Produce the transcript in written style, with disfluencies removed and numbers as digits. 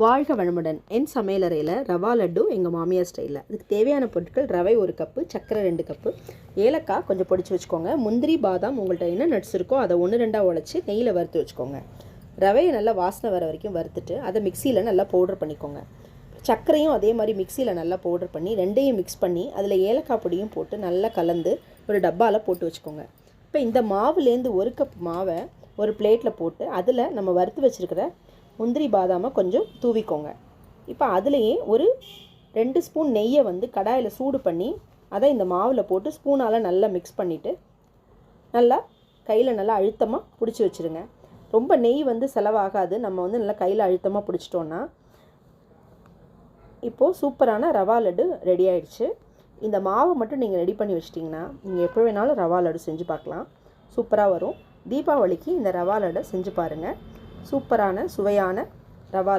வாழ்க வளமுடன். என் சமையலறையில் ரவா லட்டு எங்கள் மாமியார் ஸ்டைலில். அதுக்கு தேவையான பொருட்கள்: ரவை 1 கப்பு, சர்க்கரை 2 கப்பு, ஏலக்காய் கொஞ்சம் பொடிச்சு வச்சுக்கோங்க, முந்திரி பாதாம் உங்கள்கிட்ட என்ன நட்ஸ் இருக்கோ அதை 1-2 உடச்சி நெய்யில் வறுத்து வச்சுக்கோங்க. ரவையை நல்லா வாசனை வர வரைக்கும் வறுத்துட்டு அதை மிக்சியில் நல்லா பவுடர் பண்ணிக்கோங்க. சர்க்கரையும் அதே மாதிரி மிக்சியில் நல்லா பவுடர் பண்ணி ரெண்டையும் மிக்ஸ் பண்ணி அதில் ஏலக்காய் பொடியும் போட்டு நல்லா கலந்து ஒரு டப்பாவில் போட்டு வச்சுக்கோங்க. இப்போ இந்த மாவுலேருந்து 1 கப் மாவை ஒரு பிளேட்டில் போட்டு அதில் நம்ம வறுத்து வச்சுருக்கிற முந்திரி பாதாமை கொஞ்சம் தூவிக்கோங்க. இப்போ அதுலேயே ஒரு 2 ஸ்பூன் நெய்யை கடாயில் சூடு பண்ணி அதை இந்த மாவில் போட்டு ஸ்பூனால் நல்லா மிக்ஸ் பண்ணிவிட்டு நல்லா கையில் நல்லா அழுத்தமாக பிடிச்சி வச்சுருங்க. ரொம்ப நெய் செலவாகாது. நம்ம நல்லா கையில் அழுத்தமாக பிடிச்சிட்டோன்னா இப்போது சூப்பரான ரவா லட்டு ரெடி ஆகிடுச்சு. இந்த மாவை மட்டும் நீங்கள் ரெடி பண்ணி வச்சிட்டிங்கன்னா நீங்கள் எப்போ வேணாலும் ரவா லட்டு செஞ்சு பார்க்கலாம். சூப்பராக வரும். தீபாவளிக்கு இந்த ரவா லட்டை செஞ்சு பாருங்கள். சூப்பரான சுவையான ரவா